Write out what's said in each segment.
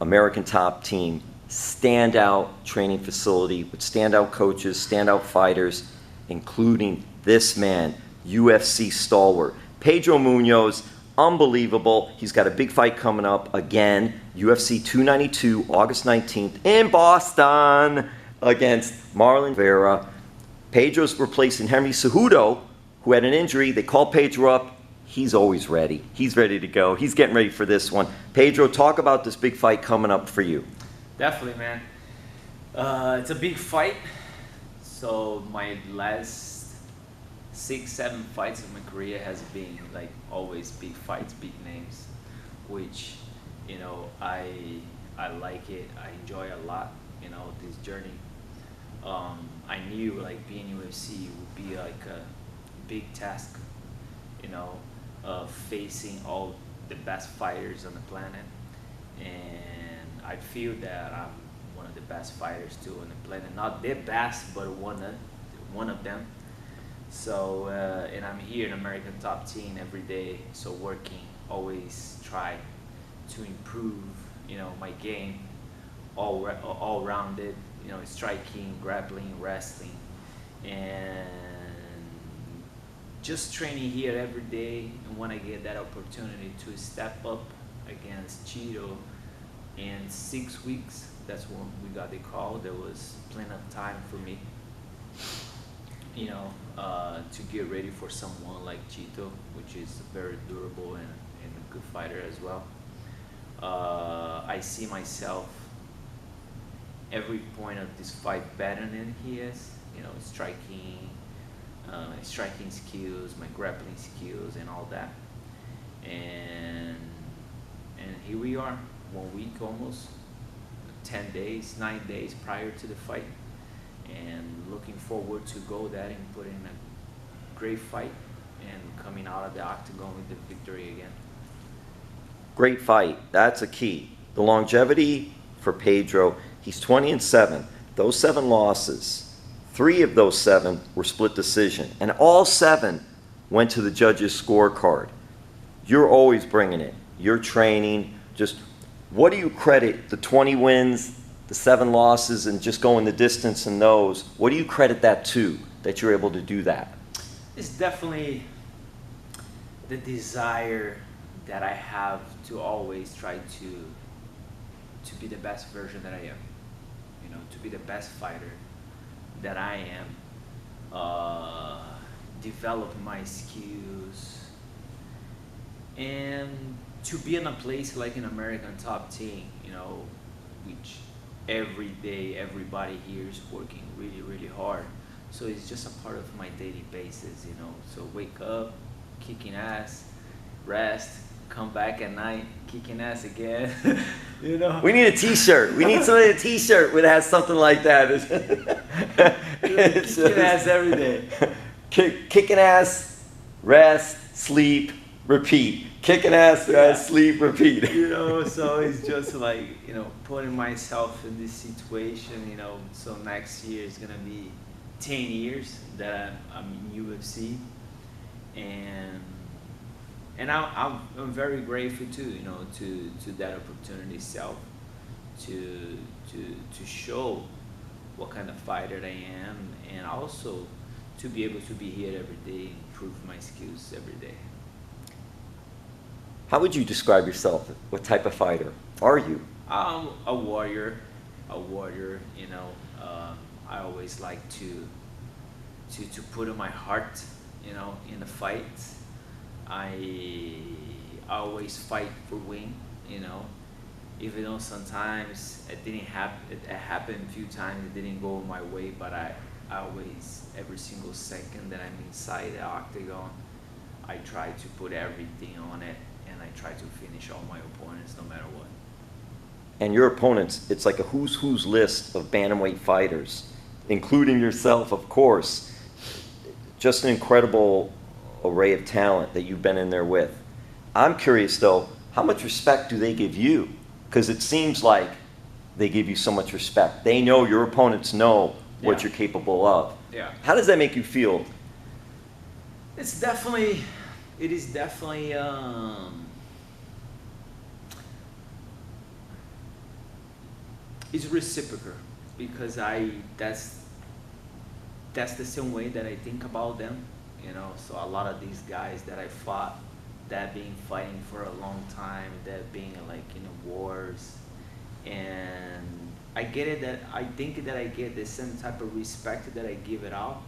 American Top Team, standout training facility with standout coaches, standout fighters, including this man, UFC stalwart. Pedro Munhoz, unbelievable. He's got a big fight coming up again, UFC 292, August 19th in Boston against Marlon Vera. Pedro's replacing Henry Cejudo, who had an injury. They called Pedro up. He's always ready. He's ready to go. He's getting ready for this one. Pedro, talk about this big fight coming up for you. Definitely, man. It's a big fight. So my last 6-7 fights of my career has been like always big fights, big names, which, you know, I like it. I enjoy a lot, you know, this journey. I knew like being in UFC would be like a big task, you know, facing all the best fighters on the planet, and I feel that I'm one of the best fighters too on the planet. Not the best, but one of them. So and I'm here in American Top Team every day, so working, always try to improve, you know, my game, all rounded, you know, striking, grappling, wrestling, and just training here every day. And when I get that opportunity to step up against Chito in 6 weeks, that's when we got the call. There was plenty of time for me, you know, to get ready for someone like Chito, which is very durable and a good fighter as well. I see myself every point of this fight better than he is, you know, striking skills, my grappling skills, and all that. And here we are, 1 week almost, 10 days, 9 days prior to the fight, and looking forward to go there and put in a great fight and coming out of the octagon with the victory again. Great fight. That's a key. The longevity for Pedro. He's 20-7. Those 7 losses, 3 of those 7 were split decision, and all 7 went to the judges' scorecard. You're always bringing it. You're training. Just what do you credit the 20 wins, the 7 losses, and just going the distance in those? What do you credit that to, that you're able to do that? It's definitely the desire that I have to always try to be the best version that I am. You know, to be the best fighter that I am, develop my skills, and to be in a place like an American Top Team, you know, which every day everybody here is working really, really hard. So it's just a part of my daily basis, you know. So wake up, kicking ass, rest, come back at night, kicking ass again. You know. We need a T-shirt. We need somebody a T-shirt that has something like that. Kicking ass every day. Kicking ass, rest, sleep, repeat. Kicking ass, rest, sleep, repeat. You know, so it's just like, you know, putting myself in this situation. You know, so next year is gonna be 10 years that I'm in UFC, and I'm very grateful too, you know, to that opportunity itself, to show what kind of fighter I am, and also to be able to be here every day and improve my skills every day. How would you describe yourself? What type of fighter are you? I'm a warrior, you know. I always like to put in my heart, you know, in the fight. I always fight for win, you know, even though sometimes it didn't happen. It happened a few times. It didn't go my way, but I always, every single second that I'm inside the octagon, I try to put everything on it, and I try to finish all my opponents no matter what. And your opponents, it's like a who's who's list of bantamweight fighters, including yourself, of course. Just an incredible array of talent that you've been in there with. I'm curious though, how much respect do they give you? Because it seems like they give you so much respect. They know, your opponents know what you're capable of. Yeah. How does that make you feel? It is definitely it's reciprocal because that's the same way that I think about them, you know. So a lot of these guys that I fought, that being fighting for a long time, that being like in wars, and I get it that I think that I get the same type of respect that I give it out.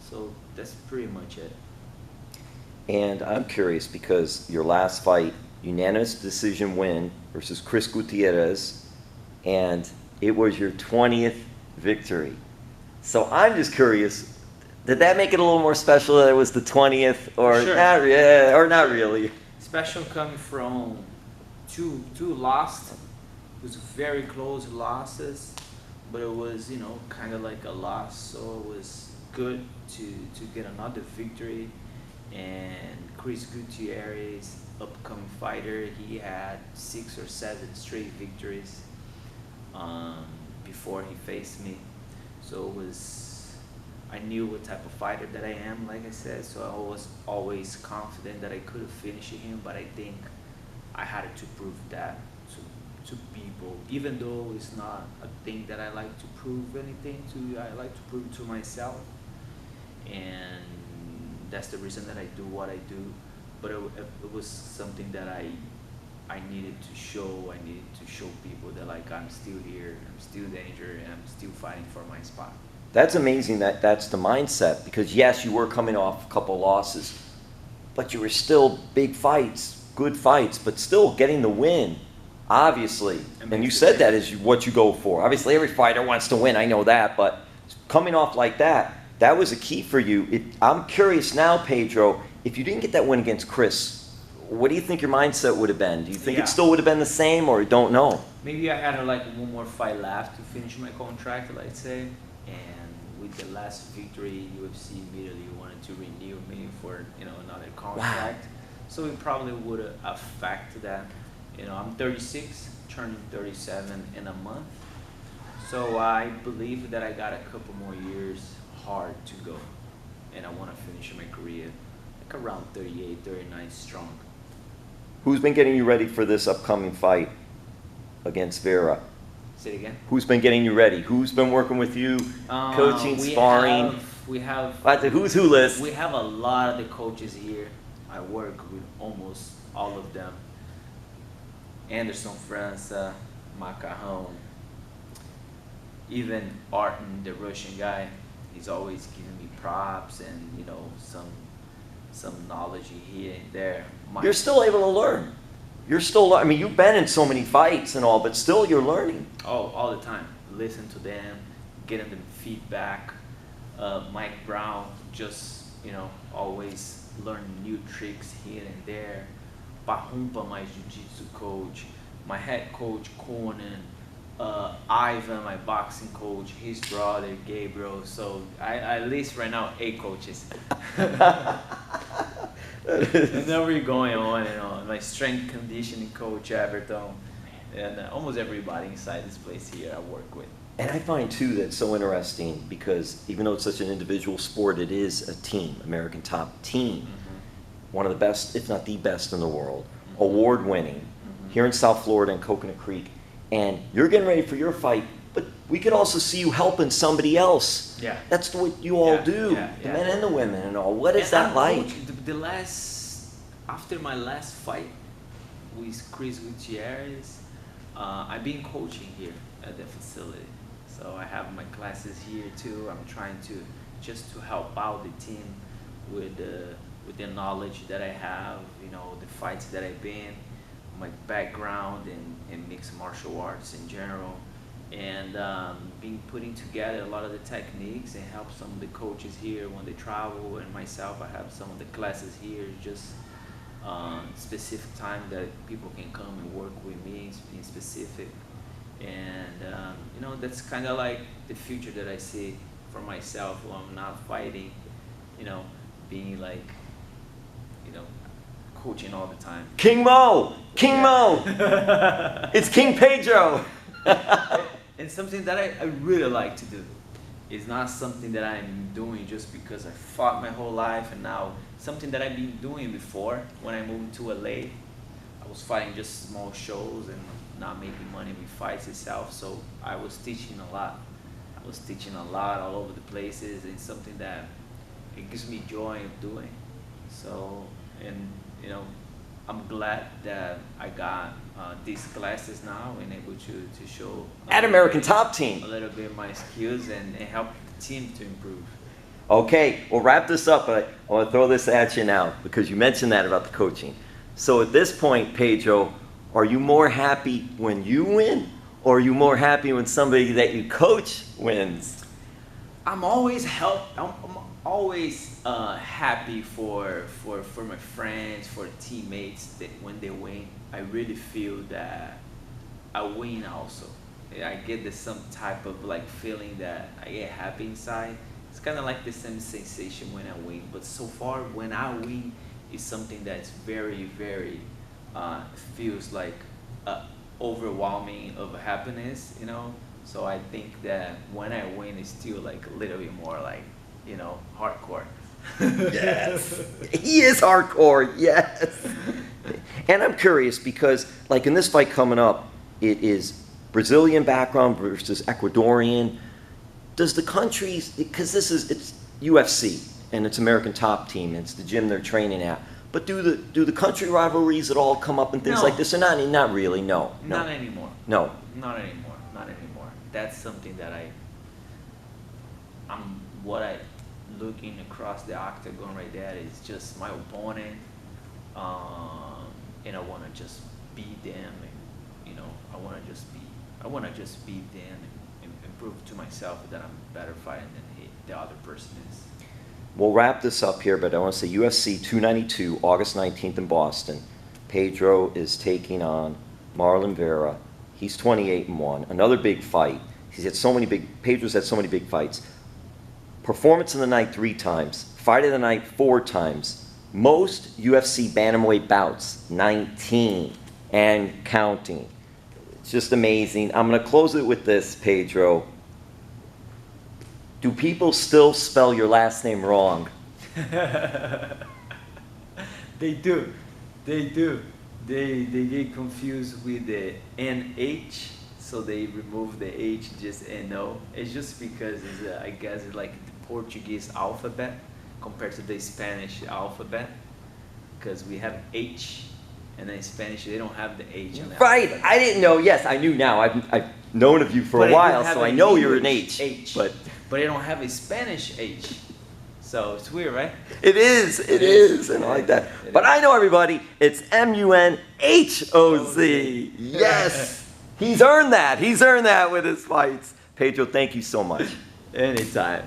So that's pretty much it. And I'm curious because your last fight, unanimous decision win versus Chris Gutierrez, and it was your 20th victory. So I'm just curious, did that make it a little more special that it was the 20th, or Sure. not? Yeah, or not really? Special coming from two lost. It was very close losses, but it was, you know, kind of like a loss. So it was good to get another victory. And Chris Gutierrez, upcoming fighter, he had 6 or 7 straight victories before he faced me. So it was, I knew what type of fighter that I am, like I said, so I was always confident that I could have finished him, but I think I had to prove that to people, even though it's not a thing that I like to prove anything to. I like to prove to myself, and that's the reason that I do what I do. But it was something that I needed to show. I needed to show people that like I'm still here, I'm still danger, and I'm still fighting for my spot. That's amazing that that's the mindset, because yes, you were coming off a couple losses, but you were still big fights, good fights, but still getting the win, obviously. And you said that is what you go for. Obviously, every fighter wants to win, I know that, but coming off like that, that was a key for you. I'm curious now, Pedro, if you didn't get that win against Chris, what do you think your mindset would have been? Do you think it still would have been the same, or you don't know? Maybe I had like one more fight left to finish my contract, let's say. And with the last victory, UFC immediately wanted to renew me for, you know, another contract. Wow. So it probably would have affected that. You know, I'm 36, turning 37 in a month. So I believe that I got a couple more years hard to go. And I want to finish my career like around 38, 39 strong. Who's been getting you ready for this upcoming fight against Vera? Say it again? Who's been getting you ready? Who's been working with you, coaching, sparring? We have the who's who list. We have a lot of the coaches here. I work with almost all of them. Anderson França, Macaron, even Artin, the Russian guy, he's always giving me props and, you know, some knowledge here and there. You're still able to learn. You're still, I mean, you've been in so many fights and all, but still you're learning. Oh, all the time. Listen to them, getting them feedback. Mike Brown, just, you know, always learn new tricks here and there. Pahumpa, my jiu-jitsu coach. My head coach, Conan. Ivan, my boxing coach. His brother, Gabriel. So I list right now 8 coaches. And then we're going on and on. My strength conditioning coach, Everton, and almost everybody inside this place here I work with. And I find too that's so interesting because even though it's such an individual sport, it is a team, American top team. Mm-hmm. One of the best, if not the best in the world, mm-hmm. award-winning, mm-hmm. here in South Florida in Coconut Creek. And you're getting ready for your fight, but we could also see you helping somebody else. Yeah. That's what you all do, the men and the women and all. What is that like? After my last fight with Chris Gutierrez, I've been coaching here at the facility. So I have my classes here too. I'm trying to help out the team with the knowledge that I have, you know, the fights that I've been, my background in mixed martial arts in general, and been putting together a lot of the techniques and help some of the coaches here when they travel, and myself, I have some of the classes here, just specific time that people can come and work with me in specific. And you know, that's kind of like the future that I see for myself when I'm not fighting, you know, being like, you know, coaching all the time. King Mo! King Mo! It's King Pedro! And something that I really like to do. It's not something that I'm doing just because I fought my whole life, and now something that I've been doing before when I moved to LA. I was fighting just small shows and not making money with fights itself. So I was teaching a lot. I was teaching a lot all over the places. It's something that it gives me joy of doing. So, and you know, I'm glad that I got these classes now and able to show At American Top Team a little bit my skills and help the team to improve. Okay, we'll wrap this up, but I want to throw this at you now because you mentioned that about the coaching. So at this point, Pedro, are you more happy when you win, or are you more happy when somebody that you coach wins? I'm always I'm always happy for my friends, for teammates that when they win. I really feel that I win also. I get some type of like feeling that I get happy inside. It's kind of like the same sensation when I win, but so far when I win, it's something that's very, very feels like overwhelming of happiness, you know. So I think that when I win, it's still like a little bit more like, you know, hardcore. Yes, he is hardcore. Yes. And I'm curious because, like in this fight coming up, it is Brazilian background versus Ecuadorian. Does the countries, because it's UFC and it's American Top Team, and it's the gym they're training at, but do the country rivalries at all come up and things like this? Or not really, no. Not anymore. No. Not anymore. Not anymore. That's something that I'm looking across the octagon right there is just my opponent, and I want to just beat them, and you know, I want to just beat them and prove to myself that I'm a better fighter than the other person is. We'll wrap this up here, but I want to say UFC 292, August 19th in Boston. Pedro is taking on Marlon Vera. He's 28-1, another big fight. Pedro's had so many big fights. Performance of the night 3 times, fight of the night 4 times. Most UFC bantamweight bouts, 19 and counting. It's just amazing. I'm going to close it with this, Pedro. Do people still spell your last name wrong? They do. They do. They get confused with the NH, so they remove the H, just NO. It's just because I guess it's like the Portuguese alphabet compared to the Spanish alphabet, because we have H, and then in Spanish they don't have the H. On the Right. alphabet. I didn't know. Yes, I knew now. I've known of you for a while, so I know you're an H. But they don't have a Spanish H. So it's weird, right? It is, and I like that. But I know everybody, it's Munhoz. Yes! He's earned that with his fights. Pedro, thank you so much. Anytime.